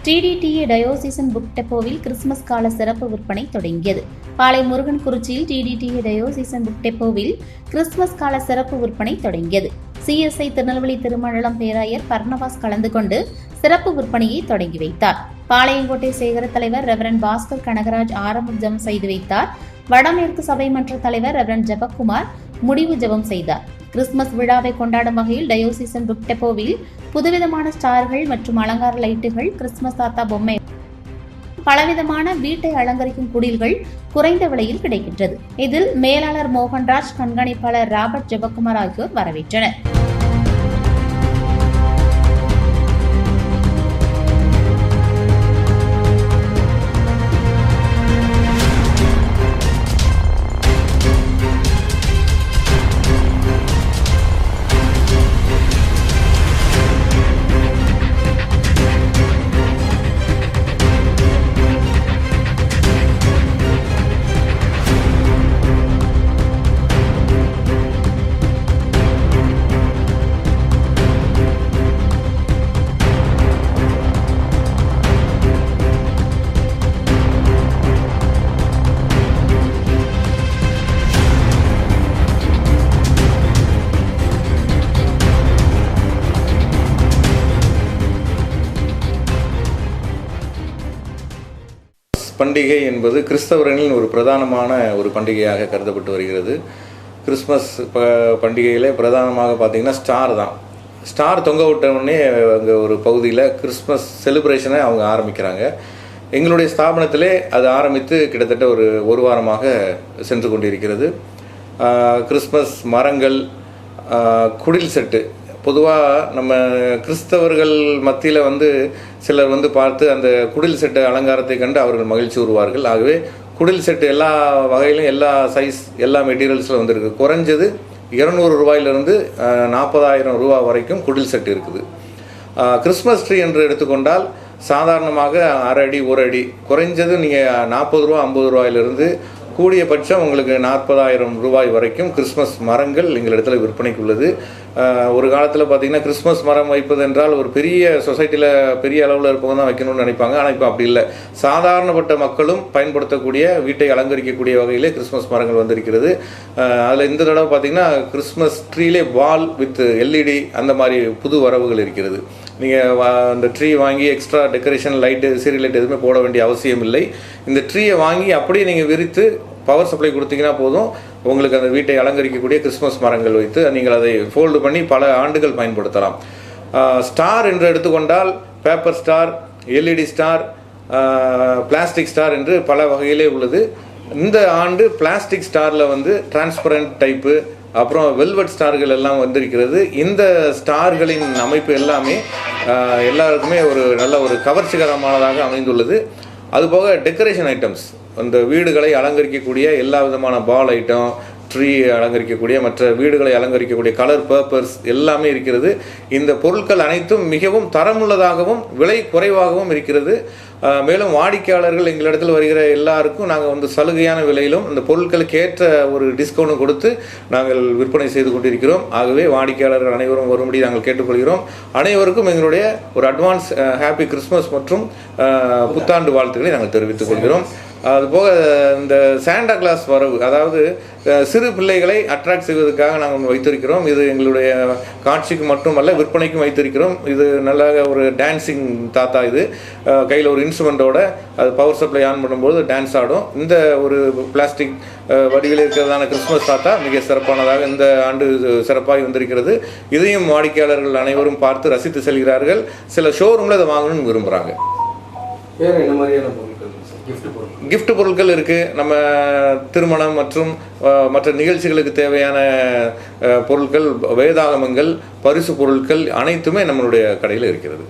TDTA diocesan book டெப்போவில் Christmas கால சிறப்பு விற்பனை தொடங்கியது. பாளை முருகன்குறிச்சியில் டிடிடிஏ டயோசிசன் புக் டெப்போவில் கிறிஸ்துமஸ் கால சிறப்பு விற்பனை தொடங்கியது. சிஎஸ்ஐ திருநெல்வேலி திருமணம் பேராயர் பர்னபாஸ் கலந்து கொண்டு சிறப்பு விற்பனையை தொடங்கி வைத்தார். பாளையங்கோட்டை சேகர தலைவர் ரெவரண்ட் பாஸ்கர் கனகராஜ் ஆரம்ப ஜெபம் செய்து வைத்தார். வடமேற்கு சபை மன்ற தலைவர் ரெவரண்ட் ஜெபக்குமார் முடிவு ஜெபம் செய்தார். கிறிஸ்துமஸ் விழாவை கொண்டாடும் வகையில் டயோசிசன் புக் டெப்போவில் புதுவிதமான ஸ்டார்கள் மற்றும் அலங்கார லைட்டுகள், கிறிஸ்துமஸ் தாத்தா பொம்மை, பலவிதமான வீட்டை அலங்கரிக்கும் குடில்கள் குறைந்த விலையில் கிடைக்கின்றது. இதில் மேலாளர் மோகன்ராஜ், கண்காணிப்பாளர் ராபர்ட் ஜெபக்குமார் ஆகியோர் வரவேற்றனர். பண்டிகை என்பது கிறிஸ்தவர்களின் ஒரு பிரதானமான ஒரு பண்டிகையாக கருதப்பட்டு வருகிறது. கிறிஸ்மஸ் பண்டிகையில் பிரதானமாக பார்த்திங்கன்னா ஸ்டார் தான். ஸ்டார் தொங்க விட்டவுடனே அங்கே ஒரு பகுதியில் கிறிஸ்மஸ் செலிப்ரேஷனை அவங்க ஆரம்பிக்கிறாங்க. எங்களுடைய ஸ்தாபனத்திலே அது ஆரம்பித்து கிட்டத்தட்ட ஒரு வாரமாக சென்று கொண்டிருக்கிறது. கிறிஸ்மஸ் மரங்கள், குடில் செட்டு, பொதுவாக நம்ம கிறிஸ்தவர்கள் மத்தியில் சிலர் பார்த்து அந்த குடில் செட்டு அலங்காரத்தை கண்டு அவர்கள் மகிழ்ச்சி வருவார்கள். ஆகவே குடில் செட்டு எல்லா வகையிலும், எல்லா சைஸ், எல்லா மெட்டீரியல்ஸில் இருக்குது. குறைஞ்சது 200 ரூபாயிலிருந்து 40,000 ரூபா வரைக்கும் குடில் செட்டு இருக்குது. கிறிஸ்மஸ் ட்ரீ என்று எடுத்துக்கொண்டால் சாதாரணமாக 1/2 அடி 1 அடி, குறைஞ்சது நீங்கள் 40 ரூபா 50 ரூபாயிலிருந்து கூடிய பட்சம் உங்களுக்கு 40,000 ரூபாய் வரைக்கும் கிறிஸ்மஸ் மரங்கள் எங்களிடத்தில் விற்பனைக்கு உள்ளது. ஒரு காலத்தில் பார்த்திங்கன்னா கிறிஸ்மஸ் மரம் வைப்பது என்றால் ஒரு பெரிய சொசைட்டியில் பெரிய அளவில் இருப்பவங்க தான் வைக்கணும்னு நினைப்பாங்க. ஆனால் இப்போ அப்படி இல்லை. சாதாரணப்பட்ட மக்களும் பயன்படுத்தக்கூடிய, வீட்டை அலங்கரிக்கக்கூடிய வகையிலே கிறிஸ்மஸ் மரங்கள் வந்திருக்கிறது. அதில் இந்த தடவை பார்த்திங்கன்னா கிறிஸ்மஸ் ட்ரீலே வால் வித் எல்இடி அந்த மாதிரி புது வரவுகள் இருக்கிறது. நீங்கள் அந்த ட்ரீ வாங்கி extra decoration light, serial light எதுவுமே போட வேண்டிய அவசியம் இல்லை. இந்த ட்ரீயை வாங்கி அப்படியே நீங்கள் விரித்து பவர் சப்ளை கொடுத்தீங்கன்னா போதும், உங்களுக்கு அந்த வீட்டை அலங்கரிக்கக்கூடிய கிறிஸ்மஸ் மரங்கள் வைத்து நீங்கள் அதை ஃபோல்டு பண்ணி பல ஆண்டுகள் பயன்படுத்தலாம். ஸ்டார் என்று எடுத்துக்கொண்டால் paper star, LED star, plastic star என்று பல வகையிலே உள்ளது. இந்த ஆண்டு பிளாஸ்டிக் ஸ்டாரில் டிரான்ஸ்பரண்ட் டைப்பு, அப்புறம் வெல்வெட் ஸ்டார்கள் எல்லாம் வந்திருக்கிறது. இந்த ஸ்டார்களின் அமைப்பு எல்லாமே எல்லாருக்குமே நல்ல ஒரு கவர்ச்சிகரமானதாக அமைந்துள்ளது. அதுபோக டெக்கரேஷன் ஐட்டம்ஸ், அந்த வீடுகளை அலங்கரிக்கக்கூடிய எல்லா விதமான பால் ஐட்டம், ட்ரீ அலங்கரிக்கக்கூடிய, மற்ற வீடுகளை அலங்கரிக்கக்கூடிய கலர் பேப்பர்ஸ் எல்லாமே இருக்கிறது. இந்த பொருட்கள் அனைத்தும் மிகவும் தரமுள்ளதாகவும் விலை குறைவாகவும் இருக்கிறது. மேலும் வாடிக்கையாளர்கள் எங்களிடத்தில் வருகிற எல்லாருக்கும் நாங்கள் சலுகையான விலையிலும் இந்த பொருட்களுக்கு ஏற்ற ஒரு டிஸ்கவுண்ட் கொடுத்து நாங்கள் விற்பனை செய்து கொண்டிருக்கிறோம். ஆகவே வாடிக்கையாளர்கள் அனைவரும் வரும்படி நாங்கள் கேட்டுக்கொள்கிறோம். அனைவருக்கும் எங்களுடைய ஒரு அட்வான்ஸ் ஹாப்பி கிறிஸ்மஸ் மற்றும் புத்தாண்டு வாழ்த்துக்களை நாங்கள் தெரிவித்துக் கொள்கிறோம். அதுபோக இந்த சாண்டா கிளாஸ் வரவு, அதாவது சிறு பிள்ளைகளை அட்ராக்ட் செய்வதற்காக நாங்கள் வைத்திருக்கிறோம். இது எங்களுடைய காட்சிக்கு மட்டுமல்ல, விற்பனைக்கும் வைத்திருக்கிறோம். இது நல்ல ஒரு டான்சிங் தாத்தா. இது கையில் ஒரு இன்ஸ்ட்ருமெண்ட்டோட அது பவர் சப்ளை ஆன் பண்ணும்போது டான்ஸ் ஆடும். இந்த ஒரு பிளாஸ்டிக் வடிவில் இருக்கிறதான கிறிஸ்மஸ் தாத்தா மிக சிறப்பானதாக இந்த ஆண்டு சிறப்பாக வந்திருக்கிறது. இதையும் வாடிக்கையாளர்கள் அனைவரும் பார்த்து ரசித்து செல்கிறார்கள். சில ஷோரூமில் இதை வாங்கணும்னு விரும்புகிறாங்க. வேறு என்ன மாதிரியான பொருட்கள்? கிஃப்ட் பொருட்கள் இருக்குது. நம்ம திருமணம் மற்றும் மற்ற நிகழ்ச்சிகளுக்கு தேவையான பொருட்கள், வேதாகமங்கள், பரிசு பொருட்கள் அனைத்துமே நம்மளுடைய கடையில் இருக்கிறது.